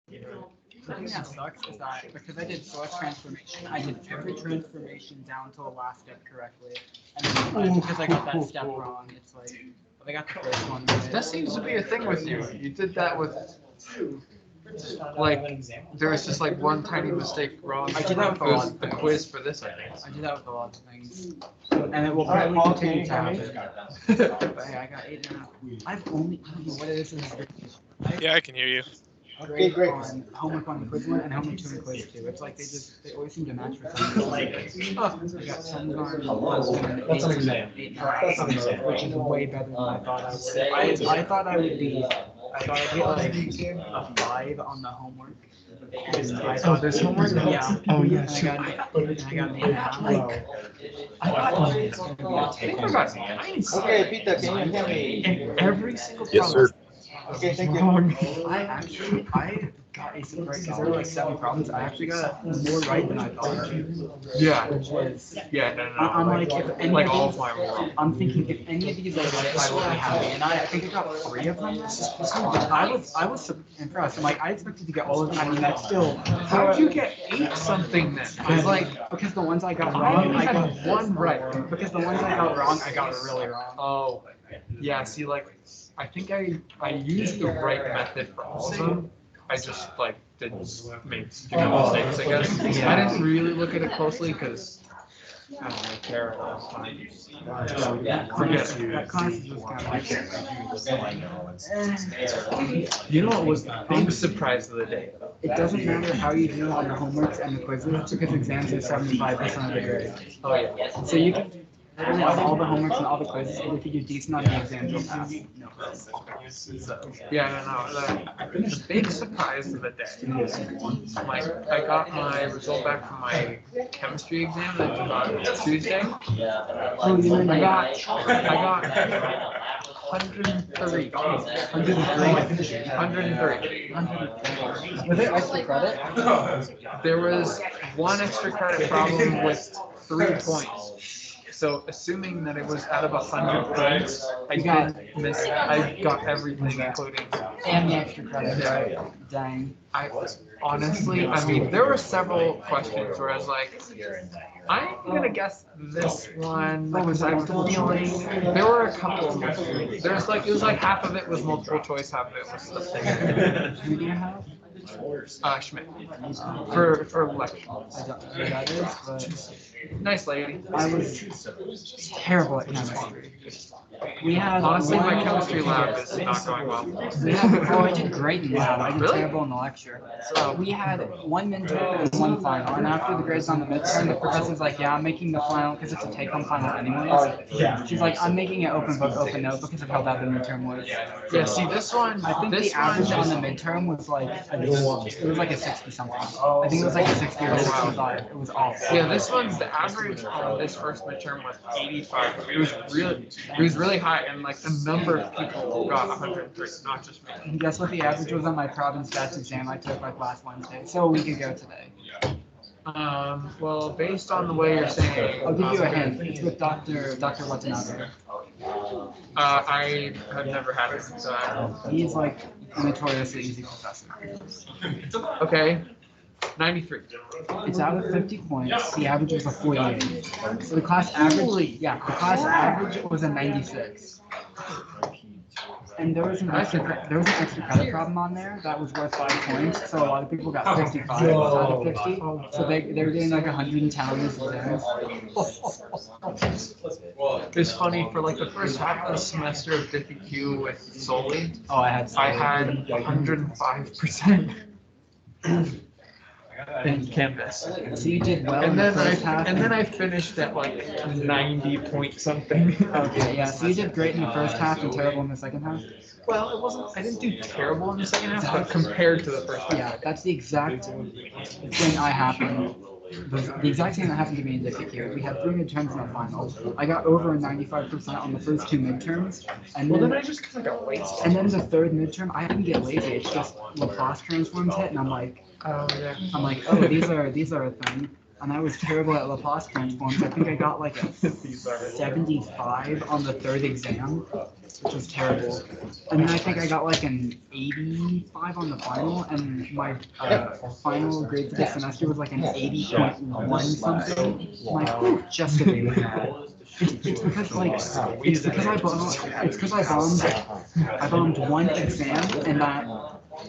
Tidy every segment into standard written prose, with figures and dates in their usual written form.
The thing that sucks is that because I did source transformation, I did every transformation down to the last step correctly, and then because I got that step wrong, it's like I got the first one right. That seems to be a thing with you. You did that with, like, there was just like one tiny mistake wrong. I did that with it was the quiz for this, I think. I did that with a lot of things, and it will probably continue to happen. But hey, I got 8.5. I've only I don't know what it is. Yeah, I can hear you. Okay, great. On homework on quiz 1 and homework 2 and quiz 2. It's like they always seem to match for some reason. Oh, I got some That's an exam. 8.5, which is way better than I thought I would. I thought I would be like a 5 on the homework. Oh, there's homework? Yeah. Oh, yeah. I got an 8.5. I think I got 9. Okay, Peter, can you hear me? And every single Yes, sir. Okay, thank you. I got a surprise because there were like 7 problems. I actually got more right than I thought. Yeah. Which was No. I'm like, if any like of all these, of mine were wrong. I'm thinking if any of these are right, I will be happy. And I think I got 3 of them. I was impressed. I'm like, I expected to get all of them. I mean, that's still. How'd you get 8 something then? Because because the ones I got wrong, I got 1 right. Because the ones I got wrong, I got really wrong. Oh, yeah. See, like, I think I used the right method for all of them. I just like didn't make stupid mistakes. I guess I didn't really look at it closely because I don't really care last time. Forget it. That class is just kind of You know what was the big surprise of the day? it doesn't matter how you do on the homeworks and the quizzes because exams are 75% of the grade. Oh yeah. So you can literally on all the homeworks and all the quizzes, and if you do decent on the exams, you'll pass. No problem. So, Yeah, no. The big surprise of the day is I got my result back from my chemistry exam that I took on Tuesday. oh, you I know, got 103. 103. was it extra credit? There was 1 extra credit problem with 3 points. So assuming that it was out of 100 points, I got everything, including And the extra credit, right? Dang. I honestly, I mean, there were several questions where I was like, I'm gonna guess this one because I'm feeling. There were a couple of mysteries. There's like it was like half of it was multiple choice, half of it was stuff. Who do you have? Schmidt for lecture. I don't know who that is, but Nice lady. I was terrible at chemistry. We had Honestly, my one- chemistry lab is not going well. We had, oh, I did great in lab. I did Really? terrible in the lecture. So we had 1 midterm and 1 final. And after the grades on the midterm, the professor's like, yeah, I'm making the final because it's a take-home final anyways. She's like, I'm making it open book, open note because of how bad the midterm was. Yeah, see this one. I think the average on the midterm was like, it was like a 60 something. I think it was like a 60 or 65. It was awful. Yeah, this one's the average on this first midterm was 85. It was really high, and like a number of people got 103, not just me. And guess what the average was on my province stats exam I took like last Wednesday? So a week ago today. Well, based on the way you're saying, I'll give you a hint. It's with Dr. Watanabe. I have never had it, so I don't. He's like a notoriously easy professor. Okay, 93. It's out of 50 points. The average was a 48. So the class average, the class average was a 96. And there was an extra credit problem on there that was worth 5 points. So a lot of people got 55 out of 50. So they were getting like 110 on this exam. It's funny, for like the first half of the semester of DiffyQ with Solely, Oh, I had 105% in Canvas. So you did well in And the then first half. I finished at like 90 point something. Okay, yeah. So you did great in the first half and terrible in the second half. Well, it wasn't. I didn't do terrible in the second half, but compared to the first half. Yeah, that's the exact thing I happened. The exact thing that happened to me in DiffyQ. We had 3 midterms and a final. I got over 95% on the first 2 midterms, and Well, then then I just kind of got wasted. and then the third midterm, I didn't get lazy. It's just Laplace transforms hit, and I'm like, Oh yeah. oh, these are a thing. and I was terrible at Laplace transforms. I think I got like a 75 on the third exam, which was terrible. And then I think I got like an 85 on the final, and my final grade for the semester was like an 80.1 something. Like just a bit bad. It's because like it's because I bombed one exam and that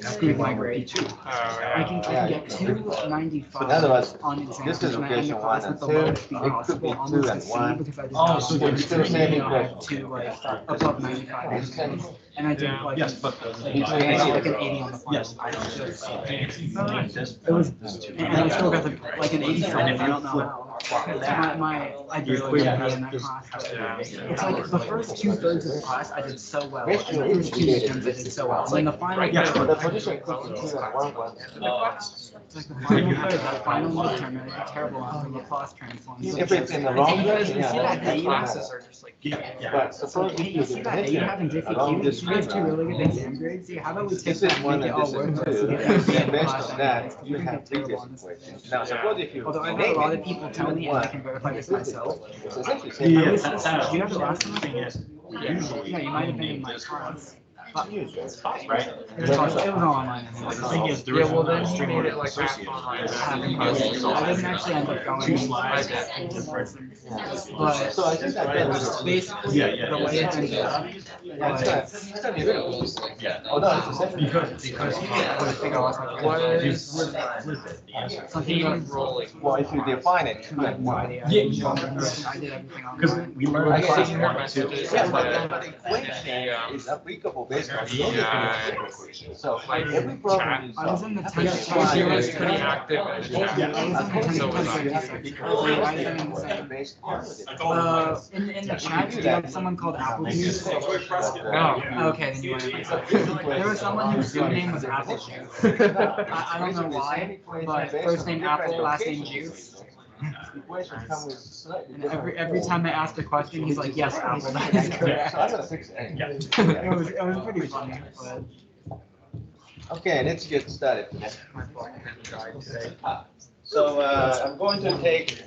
screwed my grade. I can get 295 on exams and I end the class with the lowest speed possible, almost a C, because I did not to like above 95 exams. And I did like, I got like an 80 on the final. It was, and I still got like an 87. I don't know how. I barely got an 80 in that class. It's like the first 2/3 of the class I did so well, and the first 2 exams I did so well. And then the final the final midterm, I did terrible on the Laplace transform. If it's in the wrong direction, You see that A Classes are just like, But suppose you see that A you have in JPQ, you have 2 really good exam grades. See, how about we take this that is and one make it and all this is worthless? two, So and we then get based on that, you we have terrible previous on this. equations. Now suppose if you Although I've had a lot of people tell me, and I can verify this myself. it's essentially I saying was, did you have it last time? Yeah, you might have been in my class. But it was online. yeah, well then he made it like half online. I didn't actually end up going live in person. But So I think that was basically the way it ended up it's gonna be really close. Oh no, it's essentially Because I think I lost my place. something about Rolling. well, if you define it two I have and no one. idea. I did everything online. We learned I class see her one, messages. Yeah, but that the equation is applicable based on Yeah. the So every problem you I was solve. in the has 10th to She apply was it. pretty active in the chat. I was in the So 10th was I. Based on the in the chat, do you have someone called Applejuice? No. Okay, then you want to. There was someone whose name was Applejuice. I don't know why, but first name Apple, last name Juice. equation come with slightly And different every time I asked a question, he's like, "Yes, Apple, that is correct." So I'm gonna fix it. It was pretty funny, but Okay, let's get started. So I'm going to take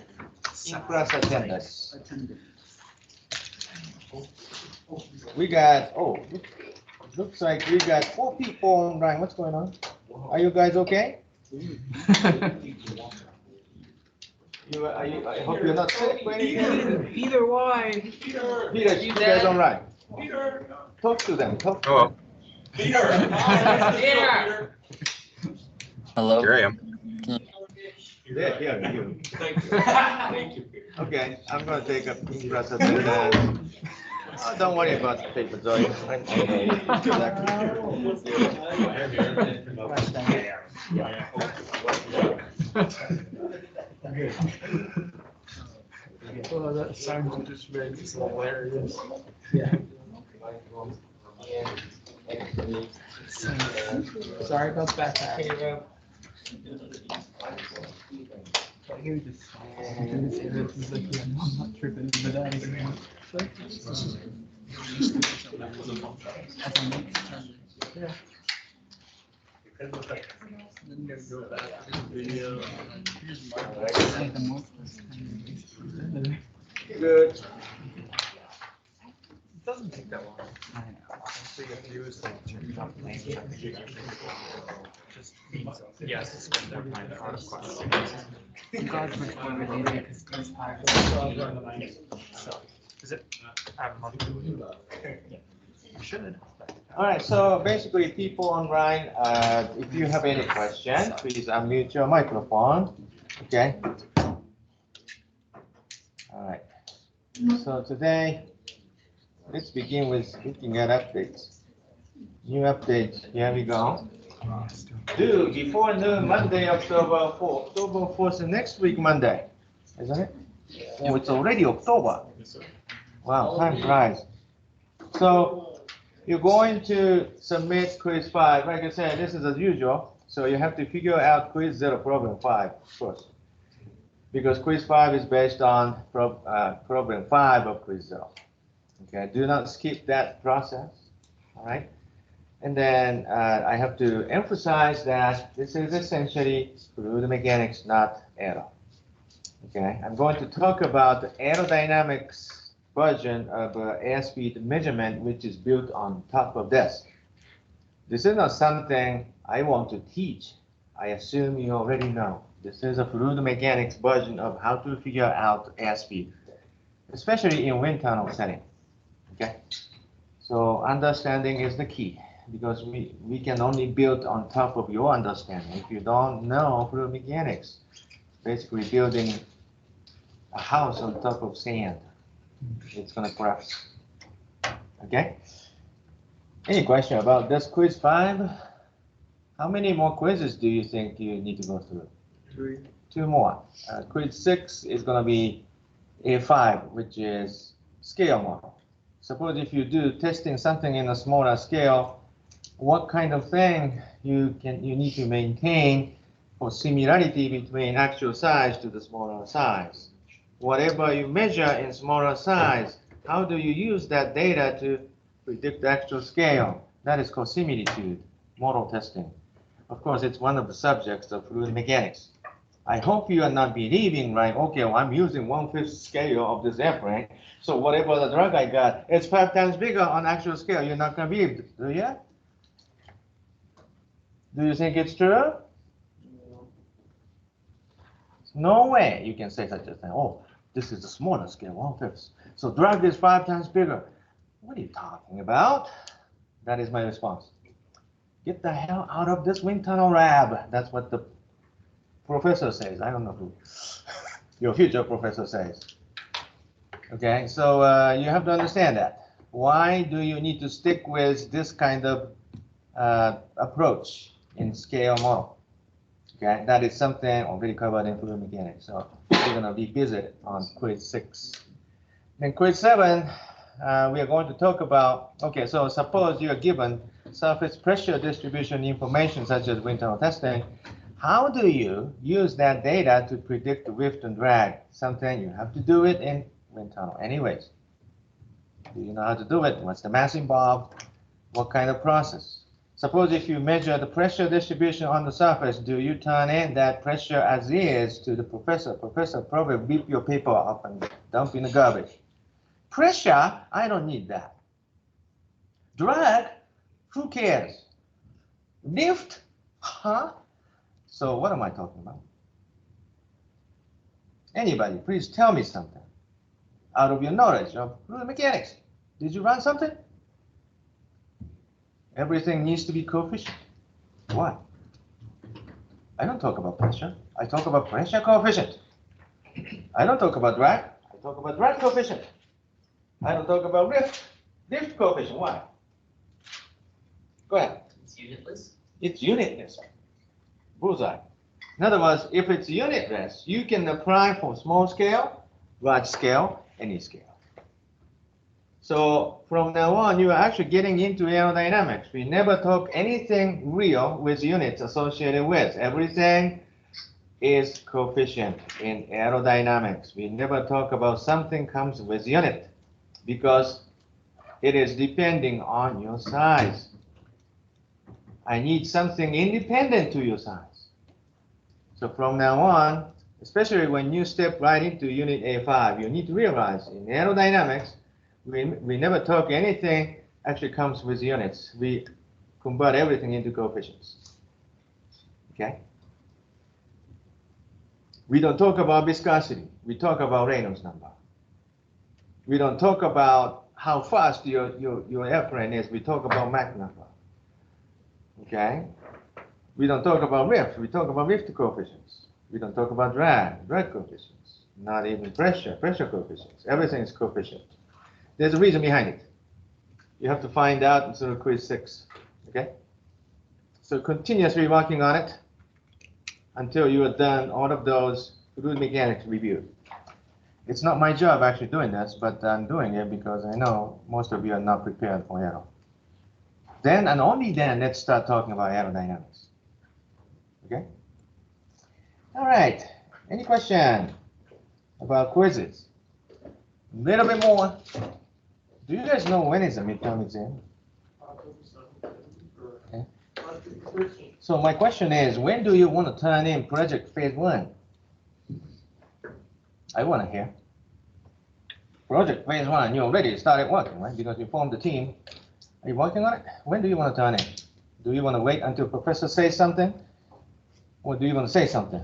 in-class attendance. We got, looks like we got 4 people online. What's going on? Are you guys okay? I hope you're not sick or anything. Peter, why? Peter, you guys all right? Talk to them. Talk. Hello. Hello. Here I am. Yeah, you. Okay, I'm gonna take a in-class attendance. Don't worry about the paper, Zoe. I Oh, that sound just makes hilarious. Sorry about that. I'm not tripping, but that is. Good. It doesn't take that long. So you have to do is like turn up the just means yes, spend their time on questions. God's much more related because Chris Parker. So, is it? I have a month. I should. All right, so basically, people online, if you have any question, please unmute your microphone. Okay. All right. So today, let's begin with looking at updates. New updates. Here we go. Due before noon, Monday, October 4th. October 4th is next week, Monday, isn't it? Oh, it's already October. Wow, time flies. So you're going to submit quiz 5. Like I said, this is as usual. So you have to figure out quiz 0, problem 5, of course. Because quiz 5 is based on problem 5 of quiz 0. Okay, do not skip that process. All right. And then I have to emphasize that this is essentially fluid mechanics, not aero. Okay, I'm going to talk about the aerodynamics version of airspeed measurement, which is built on top of this. This is not something I want to teach. I assume you already know. This is a fluid mechanics version of how to figure out airspeed, especially in wind tunnel setting. Okay, so understanding is the key, because we can only build on top of your understanding. If you don't know fluid mechanics, basically building a house on top of sand, it's gonna collapse. Okay? Any question about this quiz 5? How many more quizzes do you think you need to go through? 3. 2 more. Quiz 6 is gonna be A5, which is scale model. Suppose if you do testing something in a smaller scale, what kind of thing you need to maintain for similarity between actual size to the smaller size? Whatever you measure in smaller size, how do you use that data to predict the actual scale? That is called similitude model testing. Of course, it's one of the subjects of fluid mechanics. I hope you are not believing, right? Okay, well, I'm using 1/5 scale of this airplane, so whatever the drug I got, it's 5 times bigger on actual scale. You're not going to believe it, do you? Do you think it's true? No way you can say such a thing. Oh, this is a smaller scale, 1/5. So drug is 5 times bigger. What are you talking about? That is my response. Get the hell out of this wind tunnel lab. That's what the professor says. I don't know who your future professor says. Okay, so you have to understand that. Why do you need to stick with this kind of approach in scale model? Okay, that is something already covered in fluid mechanics. So we're going to revisit on quiz 6. Then quiz 7, we are going to talk about, okay, so suppose you are given surface pressure distribution information such as wind tunnel testing. How do you use that data to predict the lift and drag? Something you have to do it in wind tunnel anyways. Do you know how to do it? What's the mass involved? What kind of process? Suppose if you measure the pressure distribution on the surface, do you turn in that pressure as is to the professor? Professor probably rip your paper up and dump in the garbage. Pressure, I don't need that. Drag, who cares? Lift, huh? So what am I talking about? Anybody, please tell me something out of your knowledge of fluid mechanics. Did you run something? Everything needs to be coefficient. Why? I don't talk about pressure. I talk about pressure coefficient. I don't talk about drag. I talk about drag coefficient. I don't talk about lift coefficient. Why? Go ahead. It's unitless. It's unitless. Bullseye. In other words, if it's unitless, you can apply for small scale, large scale, any scale. So from now on, you are actually getting into aerodynamics. We never talk anything real with units associated with. Everything is coefficient in aerodynamics. We never talk about something comes with unit because it is depending on your size. I need something independent to your size. So from now on, especially when you step right into unit A5, you need to realize in aerodynamics, we never talk anything actually comes with units. We convert everything into coefficients. Okay? We don't talk about viscosity. We talk about Reynolds number. We don't talk about how fast your airplane is. We talk about Mach number. Okay? We don't talk about lift. We talk about lift coefficients. We don't talk about drag coefficients. Not even pressure coefficients. Everything is coefficient. There's a reason behind it. You have to find out in sort of quiz 6. Okay? So continuously working on it until you are done all of those fluid mechanics review. It's not my job actually doing this, but I'm doing it because I know most of you are not prepared for aero. Then and only then let's start talking about aerodynamics. Okay? All right. Any question about quizzes? A little bit more. Do you guys know when is the midterm exam? Okay. So my question is, when do you want to turn in project phase 1? I want to hear. Project phase one, you already started working, right? Because you formed the team. Are you working on it? When do you want to turn in? Do you want to wait until professor says something? Or do you want to say something?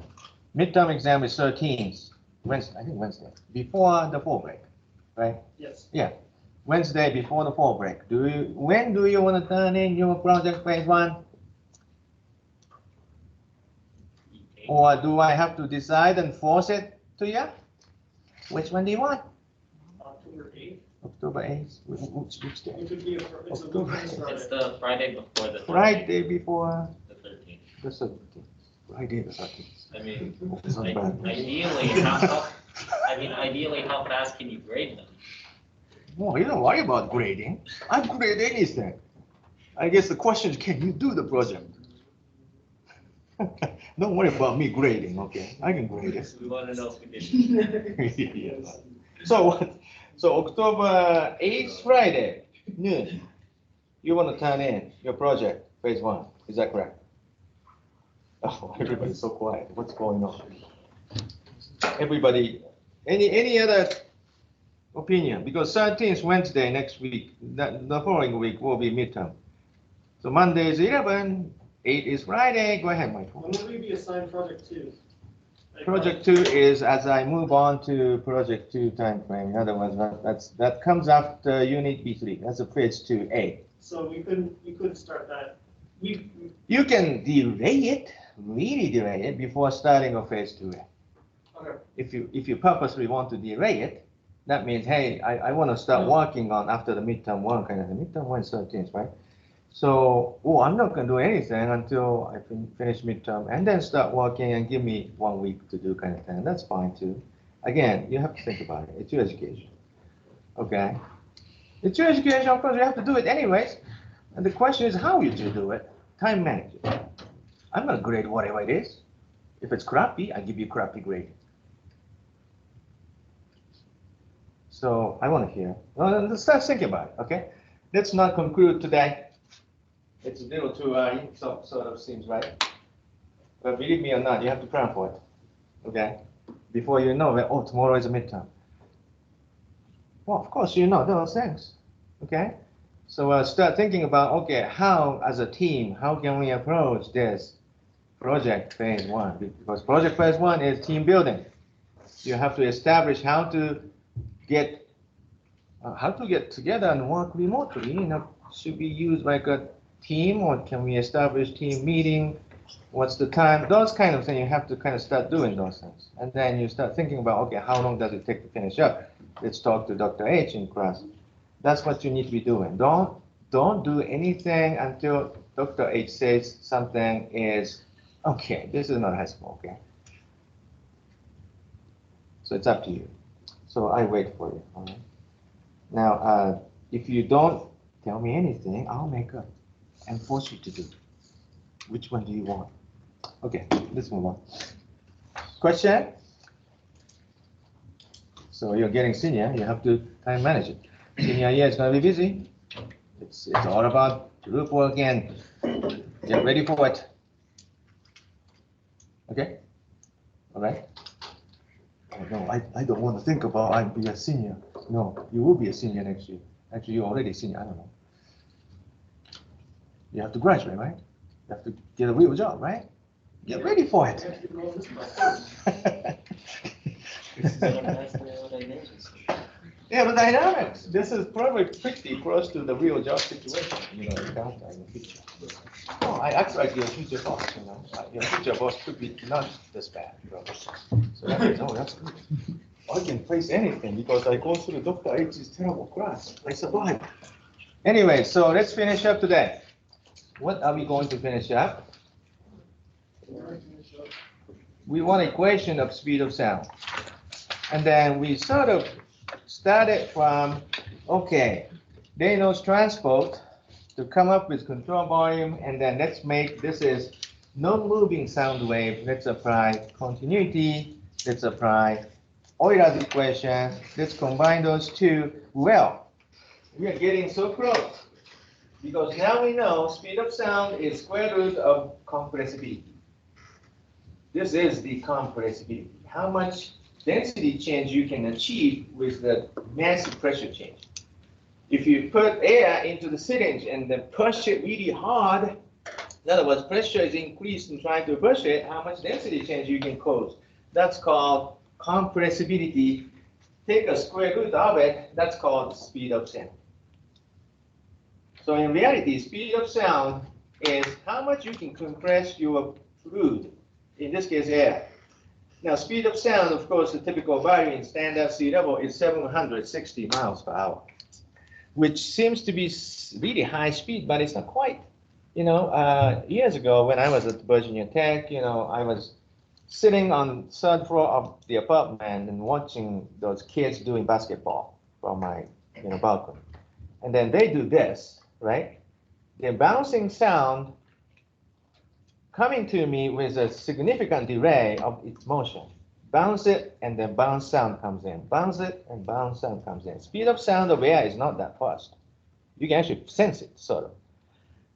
Midterm exam is 13th, Wednesday, I think Wednesday, before the fall break, right? Yes. Yeah, Wednesday before the fall break. When do you want to turn in your project phase one? Or do I have to decide and force it to you? Which one do you want? October 8th. October 8th, which day? It could be it's a October. weekend Friday. It's the Friday before the 13th. Friday before The 13th. the 17th. Friday the 13th. I mean, It's not bad. ideally, how fast can you grade them? Well, you don't worry about grading. I grade anything. I guess the question is, can you do the project? Don't worry about me grading, okay? I can grade it. We want to know if we did. Yeah. So what? So October 8th, Friday, noon, you want to turn in your project, phase one. Is that correct? Oh, everybody's so quiet. What's going on? Everybody, any other opinion? Because 13th Wednesday next week, the following week will be midterm. So Monday is 11, 8 is Friday. Go ahead, Michael. When will we be assigned project 2? Project 2 is as I move on to project 2 timeframe. In other words, that comes after unit B3. That's a phase 2A. So we couldn't start that. You can delay it, really delay it before starting of phase 2A. Okay. If you purposely want to delay it, that means, hey, I want to start working on after the midterm one kind of thing. Midterm one is 13th, right? So, I'm not going to do anything until I finish midterm and then start working and give me 1 week to do kind of thing. That's fine too. Again, you have to think about it. It's your education. Okay? It's your education, of course, you have to do it anyways. And the question is how you do it. Time management. I'm going to grade whatever it is. If it's crappy, I give you crappy grade. So I want to hear. Well, let's start thinking about it, okay? Let's not conclude today. It's a little too early, sort of seems right. But believe me or not, you have to plan for it, okay? Before you know that, tomorrow is a midterm. Well, of course, you know those things, okay? So start thinking about, okay, how, as a team, how can we approach this project phase one? Because project phase one is team building. You have to establish how to get together and work remotely. Should we use like a team, or can we establish team meeting? What's the time? Those kind of things, you have to kind of start doing those things. And then you start thinking about, okay, how long does it take to finish up? Let's talk to Dr. H in class. That's what you need to be doing. Don't do anything until Dr. H says something is, okay, this is not high school, okay? So it's up to you. So I wait for you, all right? Now, if you don't tell me anything, I'll make up and force you to do. Which one do you want? Okay, let's move on. Question? So you're getting senior, you have to time manage it. Senior year is going to be busy. It's all about group work and get ready for it. Okay? All right? Oh, no, I don't want to think about I'll be a senior. No, you will be a senior next year. Actually, you're already a senior, I don't know. You have to graduate, right? You have to get a real job, right? Get ready for it. Yeah, the dynamics. This is probably pretty close to the real job situation, in the future. Oh, I act like your future boss, Your future boss could be not this bad, So that means, that's good. I can face anything because I go through Dr. H's terrible class. I survived. Anyway, so let's finish up today. What are we going to finish up? We want equation of speed of sound. And then we sort of started from, okay, Reynolds transport to come up with control volume, and then let's make, this is non-moving sound wave, let's apply continuity, let's apply Euler's equation, let's combine those two. Well, we are getting so close, because now we know speed of sound is square root of compressibility. This is the compressibility. How much density change you can achieve with the massive pressure change. If you put air into the syringe and then push it really hard, in other words, pressure is increased in trying to push it, how much density change you can cause. That's called compressibility. Take a square root of it, that's called speed of sound. So in reality, speed of sound is how much you can compress your fluid, in this case air. Now speed of sound, of course, the typical value in standard sea level is 760 miles per hour, which seems to be really high speed, but it's not quite. You know, years ago when I was at Virginia Tech, you know, I was sitting on the third floor of the apartment and watching those kids doing basketball from my, you know, balcony. And then they do this, right? The bouncing sound coming to me with a significant delay of its motion. Bounce it and then bounce sound comes in. Bounce it and bounce sound comes in. Speed of sound of air is not that fast. You can actually sense it, sort of.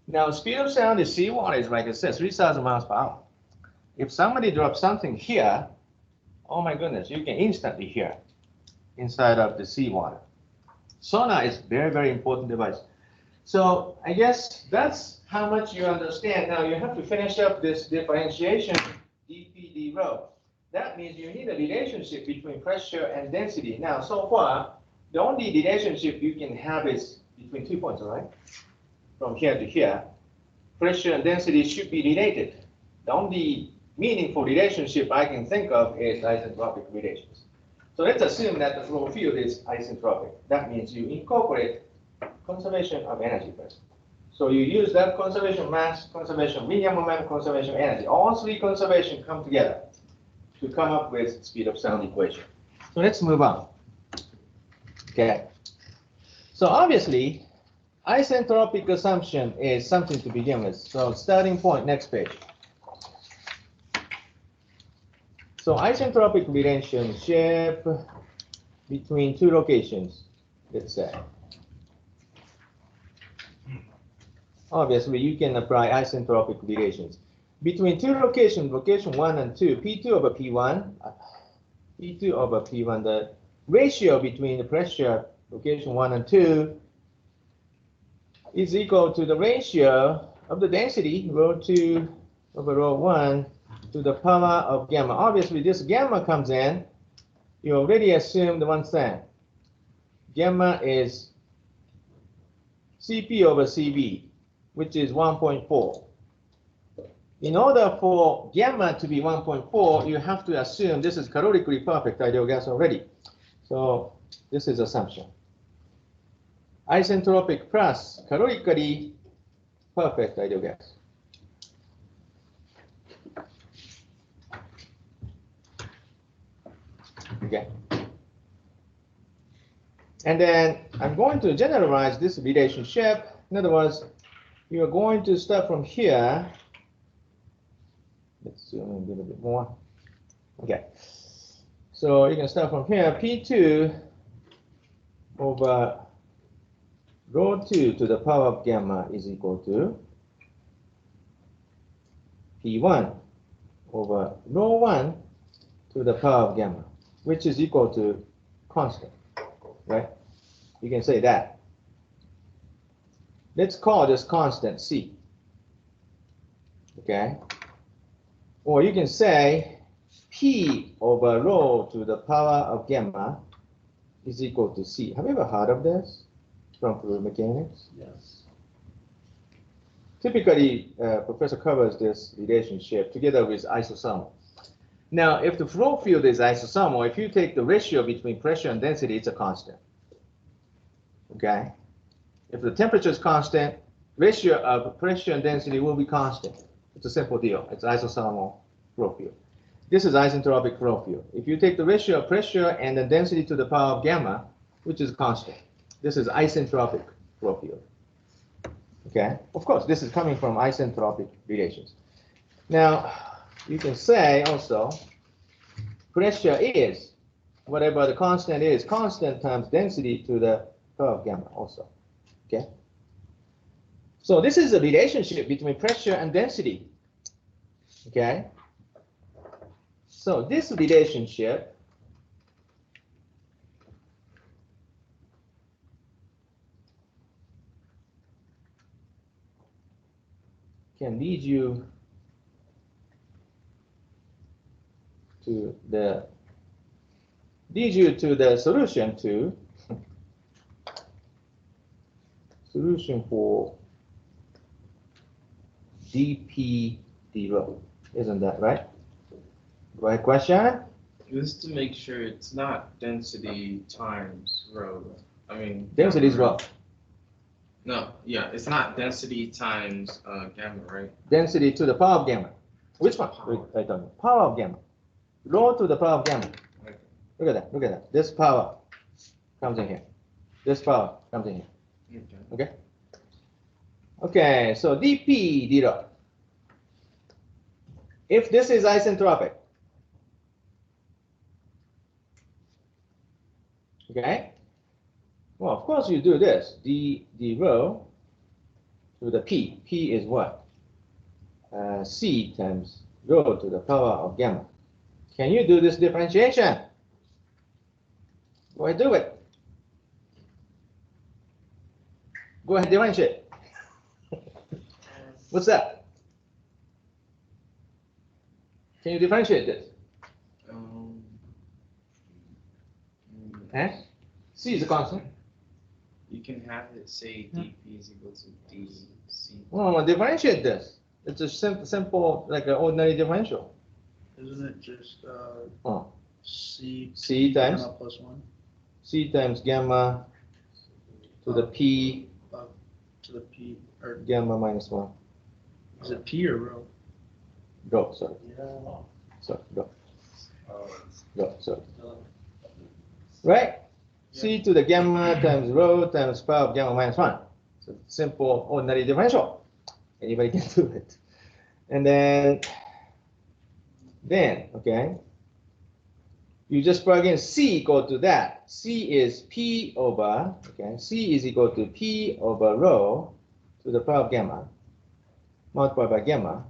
Now, speed of sound is seawater is like I said, 3,000 miles per hour. If somebody drops something here, oh my goodness, you can instantly hear inside of the seawater. Sonar is very, very important device. So I guess that's how much you understand. Now you have to finish up this differentiation dp rho. That means you need a relationship between pressure and density. Now, so far, the only relationship you can have is between 2 points, all right? From here to here, pressure and density should be related. The only meaningful relationship I can think of is isentropic relations. So let's assume that the flow field is isentropic. That means you incorporate conservation of energy first. So you use that conservation mass, conservation linear momentum, conservation energy. All three conservation come together to come up with speed of sound equation. So let's move on. Okay. So obviously, isentropic assumption is something to begin with. So starting point, next page. So isentropic relationship between two locations, let's say. Obviously, you can apply isentropic relations. Between two locations, location 1 and 2, P2 over P1, P2 over P1, the ratio between the pressure, location 1 and 2, is equal to the ratio of the density, rho 2 over rho 1, to the power of gamma. Obviously, this gamma comes in, you already assumed one thing. Gamma is Cp over Cv, which is 1.4. In order for gamma to be 1.4, you have to assume this is calorically perfect ideal gas already. So this is assumption. Isentropic plus calorically perfect ideal gas. Okay. And then I'm going to generalize this relationship. In other words, you are going to start from here. Let's zoom in a little bit more. Okay. So you can start from here. P2 over rho 2 to the power of gamma is equal to P1 over rho 1 to the power of gamma, which is equal to constant, right? You can say that. Let's call this constant C, okay? Or you can say P over rho to the power of gamma is equal to C. Have you ever heard of this from fluid mechanics? Yes. Typically, professor covers this relationship together with isothermal. Now, if the flow field is isothermal, if you take the ratio between pressure and density, it's a constant. Okay? If the temperature is constant, ratio of pressure and density will be constant. It's a simple deal. It's isothermal flow field. This is isentropic flow field. If you take the ratio of pressure and the density to the power of gamma, which is constant, this is isentropic flow field. Okay? Of course, this is coming from isentropic relations. Now, you can say also, pressure is, whatever the constant is, constant times density to the power of gamma also. Okay? So this is a relationship between pressure and density. Okay? So this relationship can lead you to the solution for dp d rho. Isn't that right? Right question? Just to make sure it's not density times rho. I mean. Density is what? No, yeah, it's not density times gamma, right? Density to the power of gamma. Which one? Power. I don't know. Power of gamma. Rho to the power of gamma. Okay. Look at that. Look at that. This power comes in here. This power comes in here. Okay. Okay. Okay. So dp d rho. If this is isentropic, okay. Well, of course you do this. D rho to the p. P is what? C times rho to the power of gamma. Can you do this differentiation? Go ahead, do it. Go ahead, differentiate. What's that? Can you differentiate this? Eh? C is a constant. You can have it say dp is equal to dc. Oh, differentiate this. It's a simple, like an ordinary differential. Isn't it just Oh. C times gamma plus 1 C times gamma to the P to the P, or gamma minus 1. is it P or rho? Rho, sorry. Sorry, rho. Rho, sorry. Right? C to the gamma times rho times power of gamma minus 1. So simple ordinary differential. Anybody can do it. And then, okay, you just plug in C equal to that. C is P over, okay, C is equal to P over rho to the power of gamma multiplied by gamma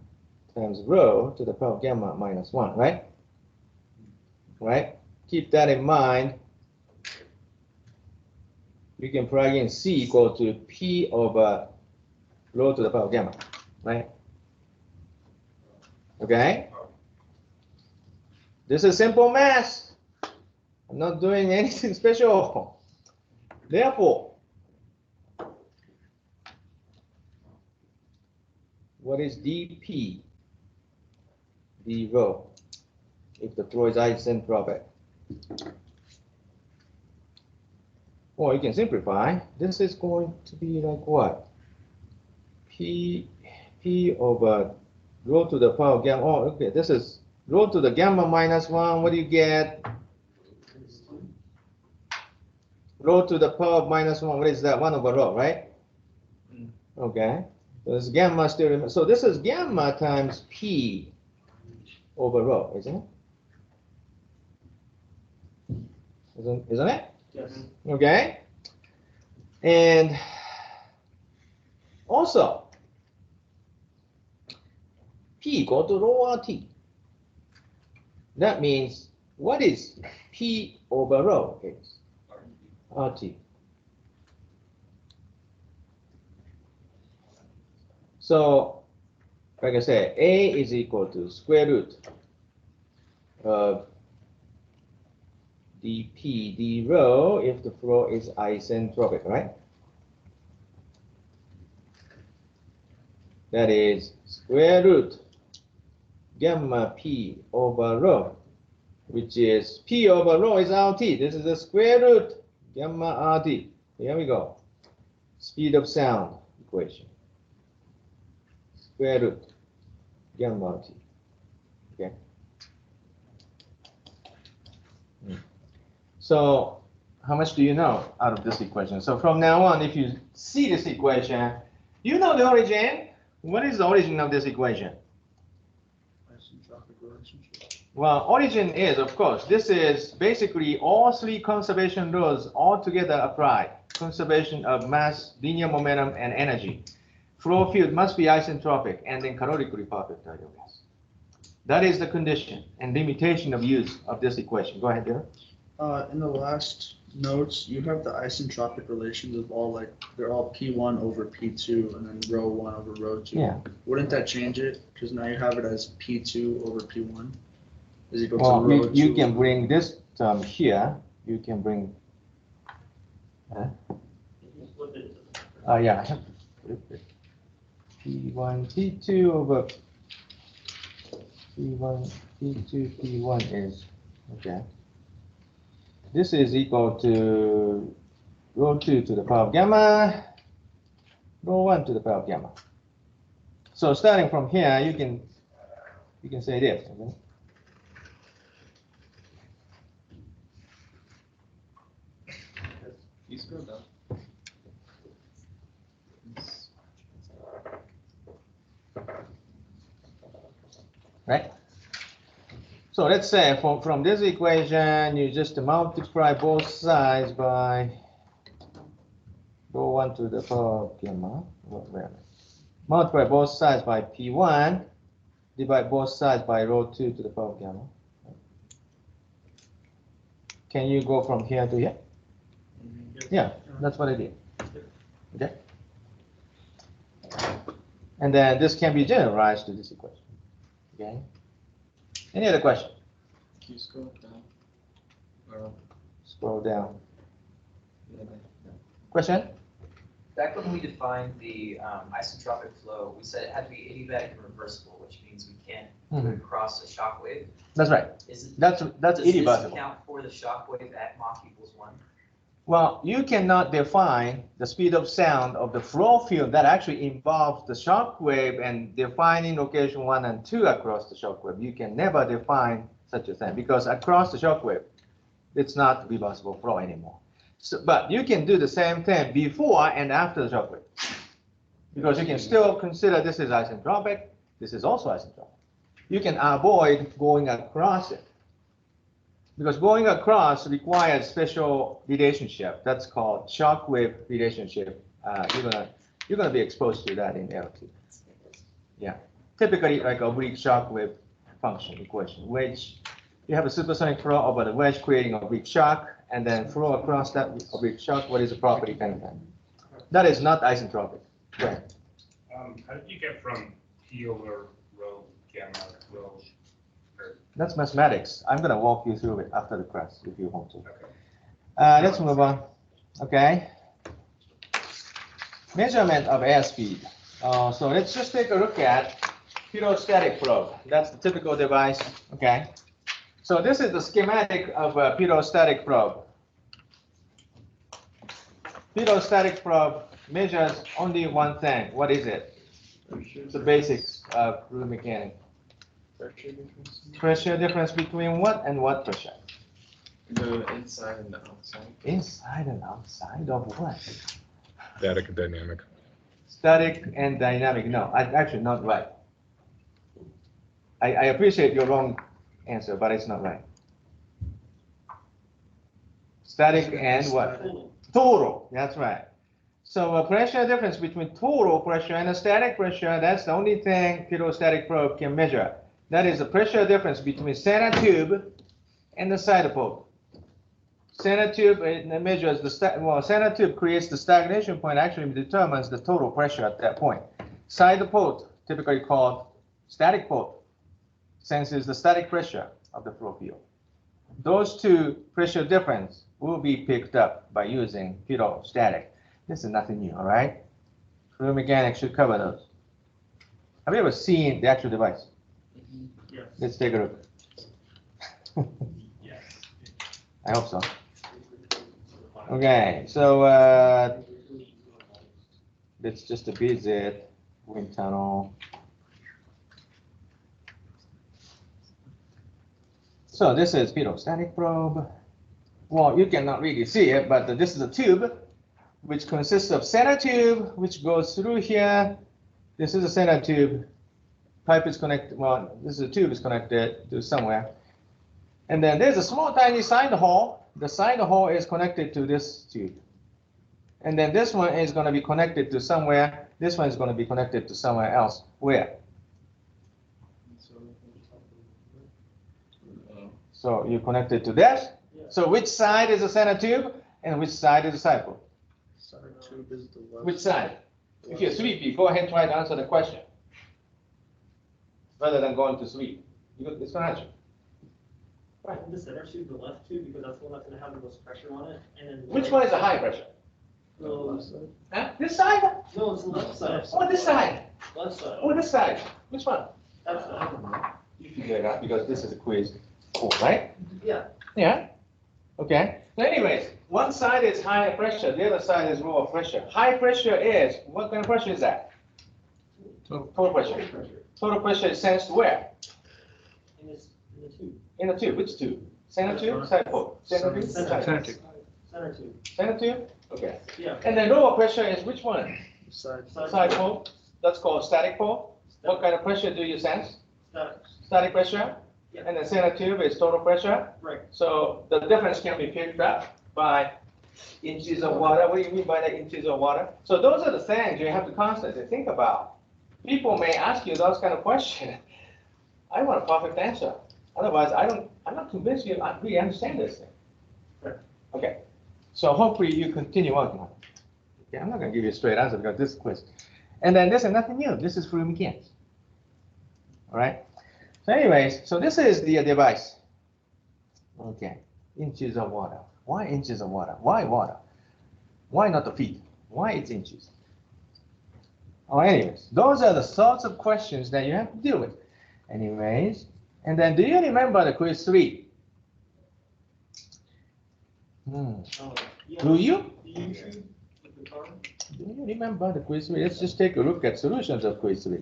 times rho to the power of gamma minus 1, right? Right? Keep that in mind. You can plug in C equal to P over rho to the power of gamma, right? Okay? This is simple math. I'm not doing anything special. Therefore, what is dp d rho if the flow is isentropic? Or you can simplify. This is going to be like what? P over rho to the power of gamma. Oh, okay. This is rho to the gamma minus 1. What do you get? Rho to the power of minus 1. What is that? 1 over rho, right? Okay. So this gamma still remains. So this is gamma times P over rho, isn't it? Isn't it? Yes. Okay. And also, P equal to rho RT. That means what is P over rho is RT. So, like I said, A is equal to square root of dp d rho if the flow is isentropic, right? That is square root gamma p over rho, which is p over rho is RT. This is the square root gamma RT. Here we go. Speed of sound equation. Square root gamma RT. Okay. So how much do you know out of this equation? So from now on, if you see this equation, you know the origin. What is the origin of this equation? Isentropic relationship. Well, origin is, of course, this is basically all three conservation laws all together applied. Conservation of mass, linear momentum, and energy. Flow field must be isentropic and then calorically perfect ideal gas. That is the condition and limitation of use of this equation. Go ahead, Dylan. In the last notes, you have the isentropic relations of all like, they're all P1 over P2 and then rho 1 over rho 2. Yeah. Wouldn't that change it? Because now you have it as P2 over P1 is equal Well, to rho 2. you can bring this term here. You can bring. Flip it. Yeah, I have to flip it. P1, P2 over P1, P2, P1 is, okay. This is equal to rho 2 to the power of gamma, rho 1 to the power of gamma. So starting from here, you can say this, okay? You scroll down. Right? So let's say from this equation, you just multiply both sides by rho 1 to the power of gamma. Multiply both sides by P1, divide both sides by rho 2 to the power of gamma. Can you go from here to here? Yeah, that's what I did. Okay? And then this can be generalized to this equation. Okay? Any other question? Can you scroll down? Or, Scroll down. yeah, Question? Back when we defined the isentropic flow, we said it had to be adiabatic and reversible, which means we can't do it across a shock wave. That's right. Is it, That's does this irreversible. account for the shock wave at Mach equals 1? Well, you cannot define the speed of sound of the flow field that actually involves the shock wave and defining location 1 and 2 across the shock wave. You can never define such a thing because across the shock wave, it's not reversible flow anymore. So, but you can do the same thing before and after the shock wave. Because you can still consider this is isentropic, this is also isentropic. You can avoid going across it. Because going across requires special relationship. That's called shock wave relationship. You're gonna be exposed to that in LT. Yeah, typically like oblique shock wave function equation, which you have a supersonic flow over the wedge creating oblique shock, and then flow across that oblique shock. What is the property kind of thing? That is not isentropic. Yeah. How did you get from P over rho gamma rho? That's mathematics. I'm gonna walk you through it after the class if you want to. Okay. Let's move on. Okay. Measurement of airspeed. So let's just take a look at pirostatic probe. That's the typical device. Okay. So this is the schematic of a pirostatic probe. Pirostatic probe measures only one thing. What is it? The basics of fluid mechanics. pressure difference? Pressure difference between what and what pressure? The inside and the outside. Inside and outside of what? Static and dynamic. Static and dynamic. No, actually not right. I appreciate your wrong answer, but it's not right. Static and what? Total. That's right. So a pressure difference between total pressure and a static pressure, that's the only thing pirostatic probe can measure. That is the pressure difference between center tube and the side pole. Center tube measures the center tube creates the stagnation point, actually determines the total pressure at that point. Side pole, typically called static pole, senses the static pressure of the flow field. Those two pressure difference will be picked up by using pirostatic. This is nothing new, all right? Fluid mechanics should cover those. Have you ever seen the actual device? Yes. Let's take a look. Yes. I hope so. Okay, so let's just visit wind tunnel. So this is pirostatic probe. Well, you cannot really see it, but this is a tube, which consists of center tube, which goes through here. This is a center tube. Pipe is connected, well, this is a tube is connected to somewhere. And then there's a small tiny side hole. The side hole is connected to this tube. And then this one is going to be connected to somewhere. This one is going to be connected to somewhere else. Where? So you connected to this? Yes. So which side is the center tube and which side is the side pole? Center tube is the left. Which side? If you're sleepy, go ahead and try to answer the question. Rather than going to sleep. It's gonna answer. The center tube, the left tube, because that's the one that's gonna have the most pressure on it, and then. Which one is the high pressure? No, Huh? This side? no, it's the left side. Or this side? Left side. Or this side? Which one? That's the, You figure it out because this is a quiz. Cool, right? yeah. Yeah. Okay. So anyways, one side is high pressure, the other side is lower pressure. High pressure is, what kind of pressure is that? Total pressure. Total pressure is sensed where? In this, in the tube. In the tube. Which tube? Center tube, side pole. Center tube, side Center tube. tube. Center tube. Center tube? Okay. Yeah. And the lower pressure is which one? Side. Side pole. That's called static pole. What kind of pressure do you sense? Static. Static pressure. Yeah. And the center tube is total pressure. Right. So the difference can be picked up by inches of water. What do you mean by the inches of water? So those are the things you have to constantly think about. People may ask you those kind of questions. I want a perfect answer. Otherwise, I'm not convinced you really understand this thing. Right. Okay. So hopefully you continue working on it. Okay, I'm not going to give you a straight answer because this is quiz. And then this is nothing new. This is fluid mechanics. All right. So anyways, so this is the device. Okay. Inches of water. Why inches of water? Why water? Why not the feet? Why it's inches? Oh, anyways, those are the sorts of questions that you have to deal with. Anyways, and then do you remember the quiz 3? Oh, yeah. Do you? The YouTube with the car. Do you remember the quiz 3? Let's just take a look at solutions of quiz 3.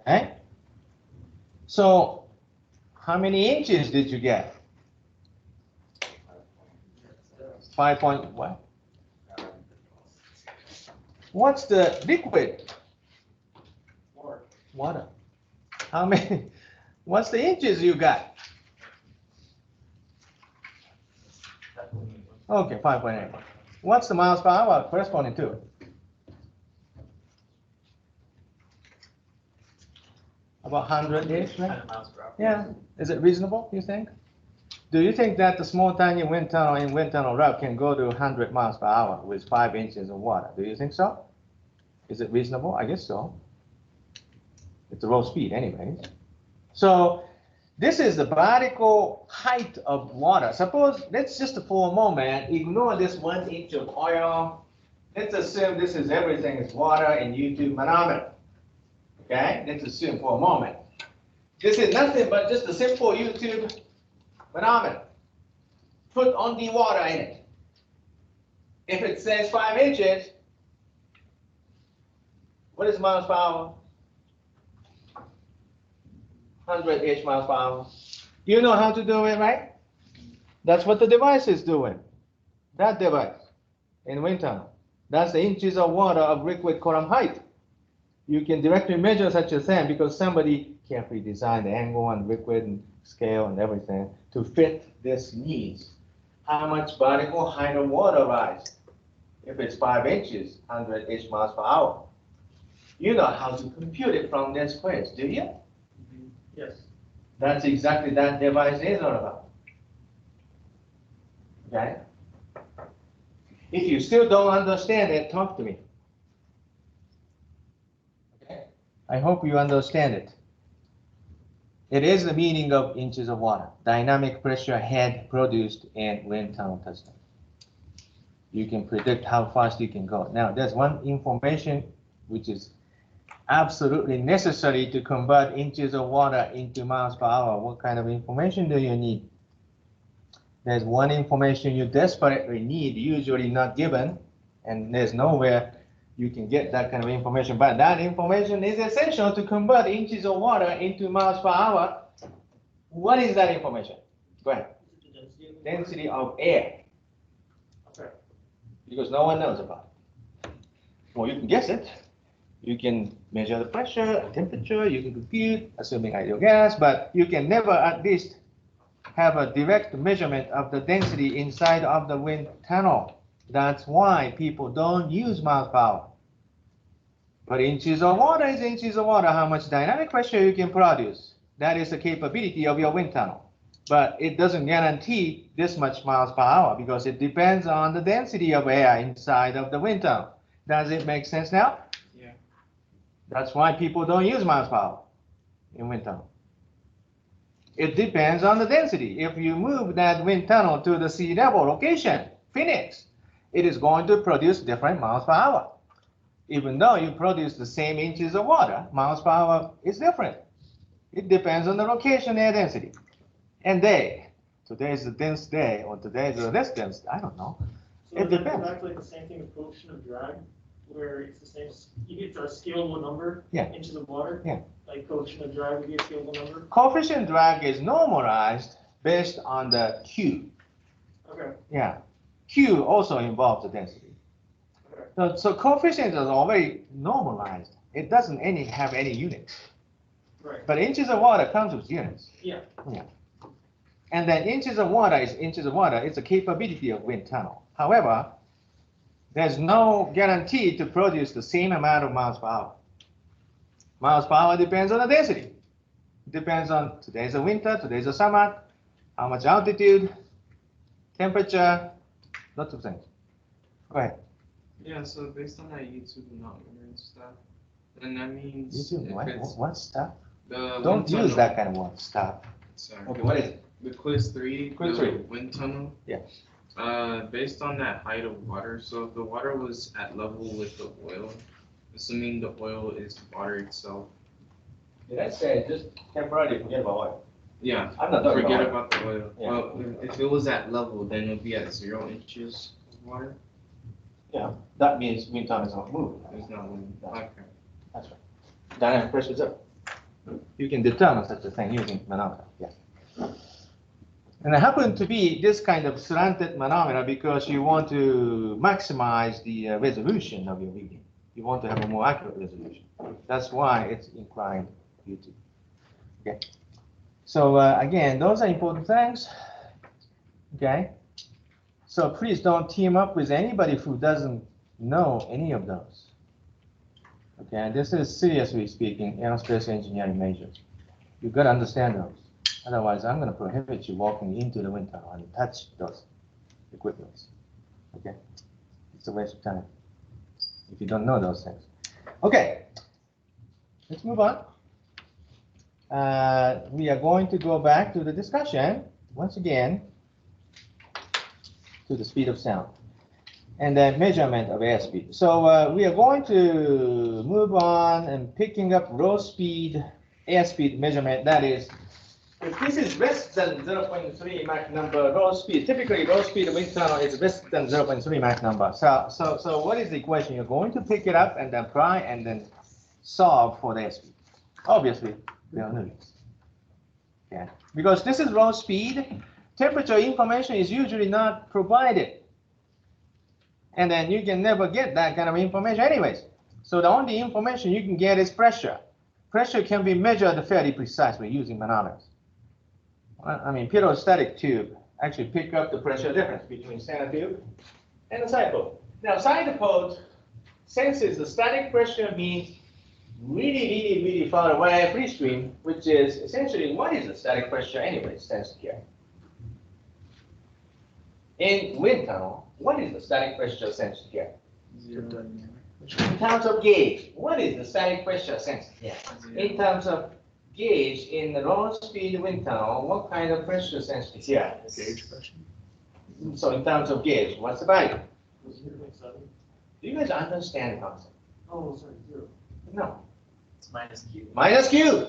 Okay. So, how many inches did you get? 5 point what? What's the liquid? Water. How many? What's the inches you got? Okay, 5.8. What's the miles per hour corresponding to? About 100-ish, right? 100 miles per hour. Yeah. Is it reasonable, you think? Do you think that the small tiny wind tunnel in wind tunnel route can go to 100 miles per hour with 5 inches of water? Do you think so? Is it reasonable? I guess so. It's a low speed anyways. So this is the vertical height of water. Suppose, let's just for a moment, ignore this 1 inch of oil. Let's assume this is everything is water in YouTube manometer. Okay, let's assume for a moment. This is nothing but just a simple YouTube manometer. Put on the water in it. If it says 5 inches, what is miles per hour? 100-ish miles per hour. You know how to do it, right? That's what the device is doing. That device in wind tunnel. That's the inches of water of liquid column height. You can directly measure such a thing because somebody carefully designed the angle and liquid and scale and everything to fit this needs. How much vertical height of water rise? If it's 5 inches, 100-ish miles per hour. You know how to compute it from this quiz, do you? Yes. That's exactly that device is all about. Okay? If you still don't understand it, talk to me. Okay? I hope you understand it. It is the meaning of inches of water. Dynamic pressure head produced in wind tunnel testing. You can predict how fast you can go. Now, there's one information which is absolutely necessary to convert inches of water into miles per hour. What kind of information do you need? There's one information you desperately need, usually not given, and there's nowhere you can get that kind of information. But that information is essential to convert inches of water into miles per hour. What is that information? Go ahead. Density of air. Okay. Because no one knows about it. Well, you can guess it. You can measure the pressure, temperature, you can compute, assuming ideal gas, but you can never at least have a direct measurement of the density inside of the wind tunnel. That's why people don't use miles per hour. But inches of water is inches of water, how much dynamic pressure you can produce. That is the capability of your wind tunnel. But it doesn't guarantee this much miles per hour because it depends on the density of air inside of the wind tunnel. Does it make sense now? Yeah. That's why people don't use miles per hour in wind tunnel. It depends on the density. If you move that wind tunnel to the sea level location, Phoenix, it is going to produce different miles per hour. Even though you produce the same inches of water, miles per hour is different. It depends on the location air density. And day. Today is a dense day, or today is a less dense, I don't know. So It does that go depends. back to like the same thing with coefficient of drag, where it's the same, you get a scalable number, Yeah. inches of water? Yeah. Like coefficient of drag would be a scalable number? Coefficient drag is normalized based on the Q. Okay, Yeah. Q also involves the density. okay. So coefficient is already normalized. It doesn't have any units. Right. But inches of water comes with units. Yeah. Yeah. And then inches of water is inches of water. It's a capability of wind tunnel. However, there's no guarantee to produce the same amount of miles per hour. Miles per hour depends on the density. It depends on today's a winter, today's a summer, how much altitude, temperature, lots of things. Go ahead. Yeah, so based on that YouTube manometer and stuff, then that means YouTube, if it's what stuff? the Don't wind use tunnel- that kind of word, stuff. Sorry. Okay, what is it? The quiz 3, Quiz the 3. wind tunnel. Yeah. Based on that height of water, so if the water was at level with the oil, assuming the oil is water itself. Did I say just temporarily forget about oil? Yeah, I'm not talking forget about about the oil. Yeah. Well, if it was at level, then it would be at 0 inches of water. Yeah, that means wind tunnel is not moving. It's not moving. Okay. That's right. Dynamic pressure is up. You can determine such a thing using manometer, yeah. And it happened to be this kind of slanted manometer because you want to maximize the resolution of your reading. You want to have a more accurate resolution. That's why it's inclined YouTube. Okay. So again, those are important things. Okay. So please don't team up with anybody who doesn't know any of those. Okay, and this is seriously speaking aerospace engineering majors. You've got to understand those. Otherwise, I'm going to prohibit you walking into the wind tunnel and touch those equipments. Okay, it's a waste of time if you don't know those things. Okay, let's move on. We are going to go back to the discussion once again to the speed of sound and then measurement of airspeed. So we are going to move on and picking up raw speed, airspeed measurement. That is, if this is less than 0.3 Mach number raw speed, typically raw speed wind tunnel is less than 0.3 Mach number. So what is the equation? You're going to pick it up and then apply and then solve for the airspeed. Obviously, there are limits. Yeah, because this is raw speed, temperature information is usually not provided. And then you can never get that kind of information anyways. So the only information you can get is pressure. Pressure can be measured fairly precisely using manometers. I mean, pitot-static tube actually pick up the pressure difference between center tube and the side pole. Now, side pole senses the static pressure means really far away free stream, which is essentially what is the static pressure anyway, sensed here. In wind tunnel, what is the static pressure sensed here? In terms of gauge, what is the static pressure sensed here? In terms of gauge in the low speed wind tunnel, what kind of pressure sensed here? Gauge pressure. So in terms of gauge, what's the value? 0.7. Do you guys understand the concept? Oh, sorry, 0. No. It's minus Q. Minus Q.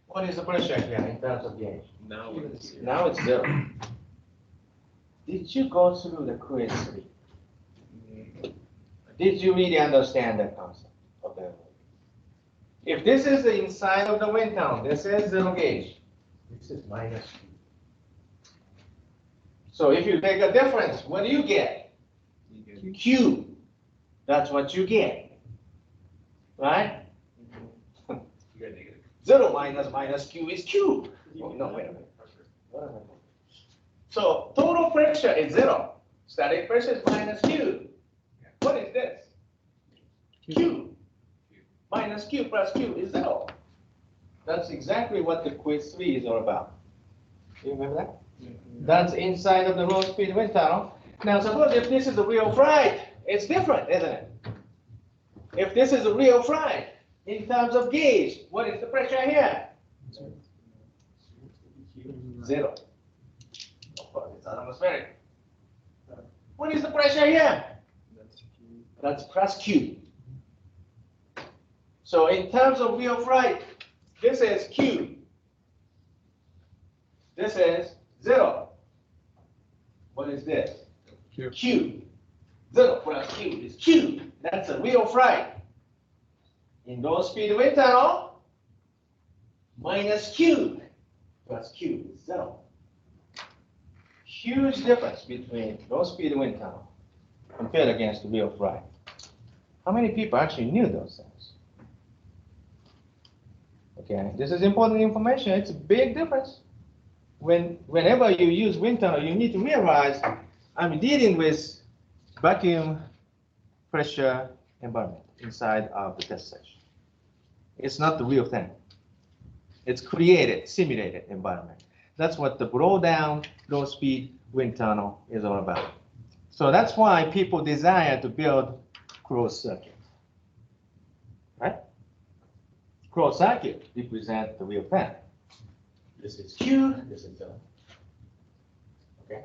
What is the pressure here in terms of gauge? Now it's 0. Now it's 0. Did you go through the quiz 3? Did you really understand that concept of the? If this is the inside of the wind tunnel, this is 0 gauge. This is minus Q. So if you take a difference, what do you get? Q. That's what you get. Right? 0 minus Q is Q. Oh, no, wait a minute. So total pressure is 0. Static pressure is minus Q. What is this? Q. Minus Q plus Q is 0. That's exactly what the quiz 3 is all about. You remember that? That's inside of the low speed wind tunnel. Now suppose if this is a real flight, it's different, isn't it? If this is a real flight, in terms of gauge, what is the pressure here? 0. Of course, it's atmospheric. What is the pressure here? That's plus Q. So in terms of real flight, this is Q. This is 0. What is this? Q. Q. 0 plus Q is Q. That's a real flight. In low speed wind tunnel, minus Q plus Q is 0. Huge difference between low speed wind tunnel compared against the real flight. How many people actually knew those things? Okay, this is important information. It's a big difference. Whenever you use wind tunnel, you need to realize I'm dealing with vacuum pressure environment inside of the test section. It's not the real thing. It's created, simulated environment. That's what the blowdown, low speed wind tunnel is all about. So that's why people desire to build closed circuit. Right? Closed circuit represent the real thing. This is Q, this is 0. Okay.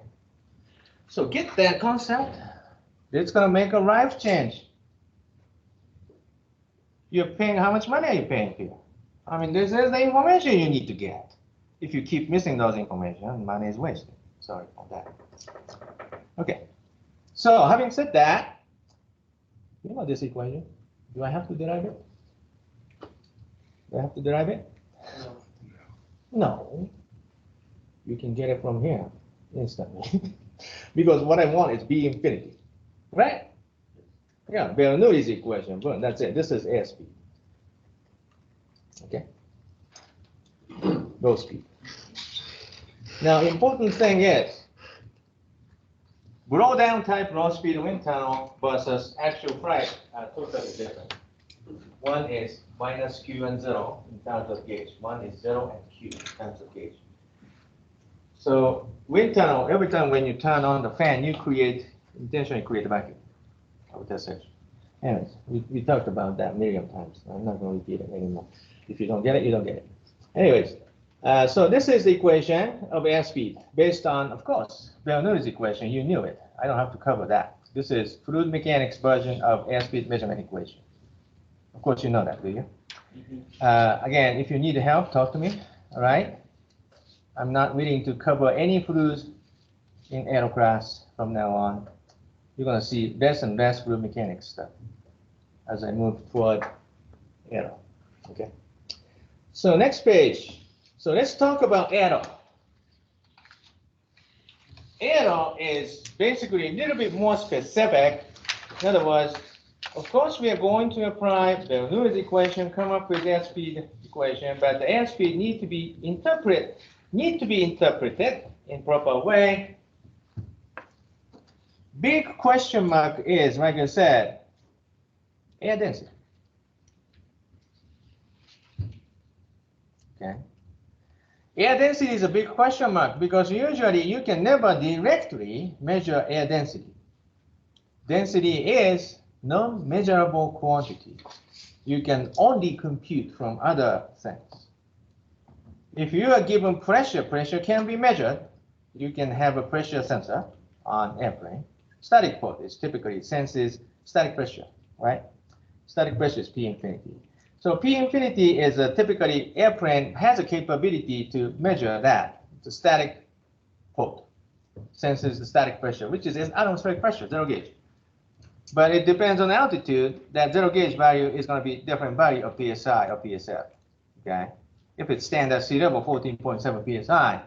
So get that concept. It's going to make a life change. You're paying, how much money are you paying here? I mean, this is the information you need to get. If you keep missing those information, money is wasted. Sorry for that. Okay. So having said that, you know this equation. Do I have to derive it? Do I have to derive it? No. You can get it from here instantly. Because what I want is B infinity. Right? Yeah, Bernoulli's equation. Boom, that's it. This is air speed. Okay? Low speed. Now, important thing is, blowdown type low speed wind tunnel versus actual flight are totally different. One is minus Q and 0 in terms of gauge. One is 0 and Q in terms of gauge. So wind tunnel, every time when you turn on the fan, you intentionally create a vacuum of that section. Anyways, we talked about that a million times. I'm not going to repeat it anymore. If you don't get it, you don't get it. Anyways, so this is the equation of airspeed based on, of course, Bernoulli's equation. You knew it. I don't have to cover that. This is fluid mechanics version of airspeed measurement equation. Of course, you know that, do you? Again, if you need help, talk to me. All right. I'm not willing to cover any fluids in aero class from now on. You're going to see less and less fluid mechanics stuff as I move toward aero. Okay. So next page. So let's talk about aero. Aero is basically a little bit more specific. In other words, of course, we are going to apply Bernoulli's equation, come up with airspeed equation, but the airspeed need to be interpreted in proper way. Big question mark is, like I said, air density. Okay. Air density is a big question mark because usually you can never directly measure air density. Density is non-measurable quantity. You can only compute from other things. If you are given pressure, pressure can be measured. You can have a pressure sensor on airplane. Static port is typically senses static pressure, right? Static pressure is P infinity. So P infinity is typically airplane has a capability to measure that. It's a static port. Senses the static pressure, which is atmospheric pressure, 0 gauge. But it depends on altitude. That 0 gauge value is going to be different value of PSI or PSF. Okay? If it's standard sea level, 14.7 PSI.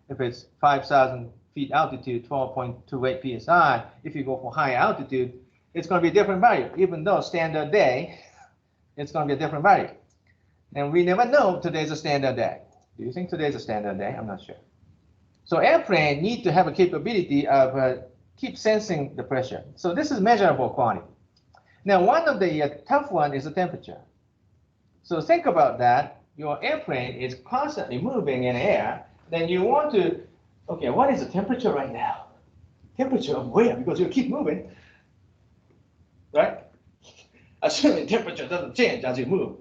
If it's 5,000 feet altitude, 12.28 PSI. If you go for higher altitude, it's going to be a different value. Even though standard day, it's going to be a different value. And we never know today's a standard day. Do you think today's a standard day? I'm not sure. So airplane need to have a capability of keep sensing the pressure. So this is measurable quantity. Now, one of the tough one is the temperature. So think about that. Your airplane is constantly moving in air. Then you want to, okay, what is the temperature right now? Temperature of where? Because you keep moving, right? Assuming temperature doesn't change as you move.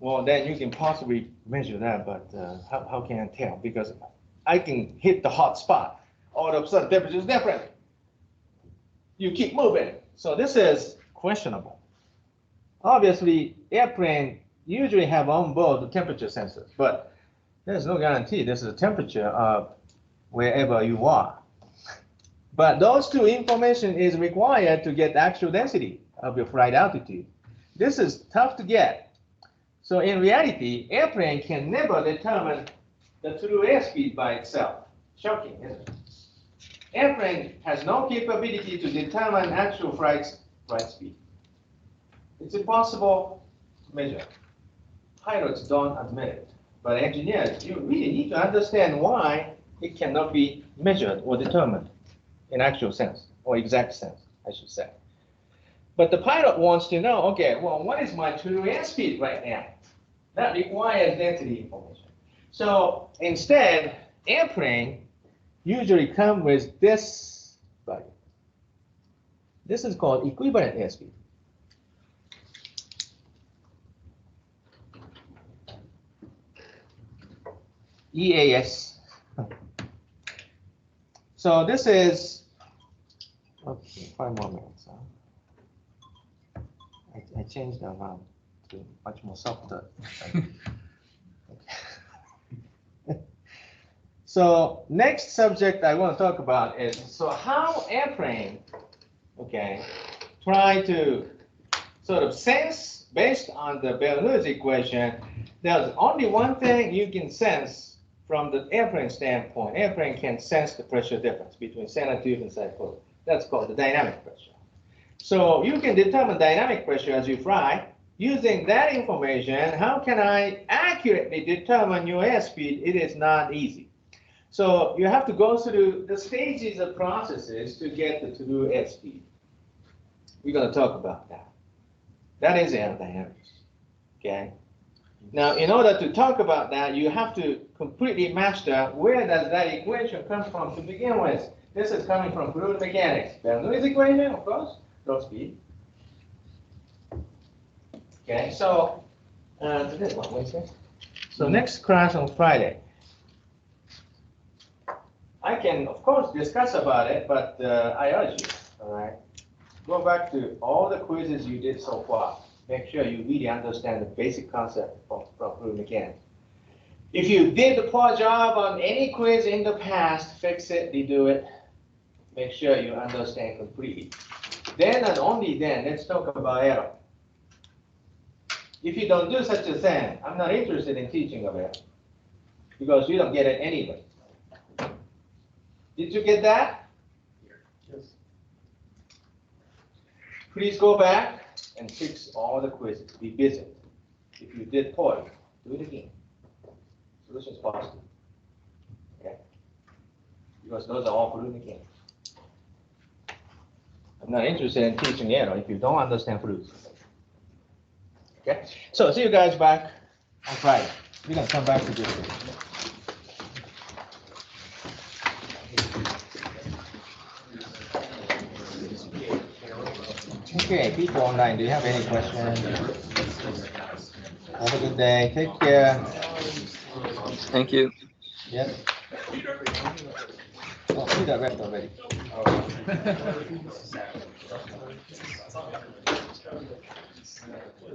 Well, then you can possibly measure that, but how can I tell? Because I can hit the hot spot. All of a sudden, temperature is different. You keep moving. So this is questionable. Obviously, airplane usually have on board the temperature sensors, but there's no guarantee this is the temperature of wherever you are. But those two information is required to get the actual density of your flight altitude. This is tough to get. So in reality, airplane can never determine the true airspeed by itself. Shocking, isn't it? Airplane has no capability to determine actual flight speed. It's impossible to measure. Pilots don't admit it. But engineers, you really need to understand why it cannot be measured or determined in actual sense, or exact sense, I should say. But the pilot wants to know, okay, well, what is my true airspeed right now? That requires density information. So instead, airplane usually come with this value. This is called equivalent airspeed. EAS. So this is, okay, 5 more minutes. I changed the amount to much more softer. So next subject I want to talk about is, so how airplane, okay, try to sort of sense based on the Bernoulli's equation. There's only one thing you can sense from the airplane standpoint. Airplane can sense the pressure difference between center tube and side pole. That's called the dynamic pressure. So you can determine dynamic pressure as you fly. Using that information, how can I accurately determine your airspeed? It is not easy. So you have to go through the stages of processes to get the true airspeed. We're going to talk about that. That is aerodynamics. Okay. Now, in order to talk about that, you have to completely master where does that equation come from to begin with. This is coming from fluid mechanics. Bernoulli's equation, of course, flow speed. Okay, so this one, Wednesday. So next class on Friday. I can, of course, discuss about it, but I urge you, all right, go back to all the quizzes you did so far. Make sure you really understand the basic concept from fluid mechanics. If you did a poor job on any quiz in the past, fix it, redo it. Make sure you understand completely. Then and only then, let's talk about error. If you don't do such a thing, I'm not interested in teaching about it, because you don't get it anyway. Did you get that? Yes. Please go back and fix all the quizzes. Revisit. If you did poorly, do it again. Solution is positive. Okay? Because those are all fluid mechanics. I'm not interested in teaching error if you don't understand fluids. Okay? So see you guys back on Friday. We're going to come back to this. Okay, people online, do you have any questions? Have a good day. Take care. Thank you. Yep. Oh, Peter left already.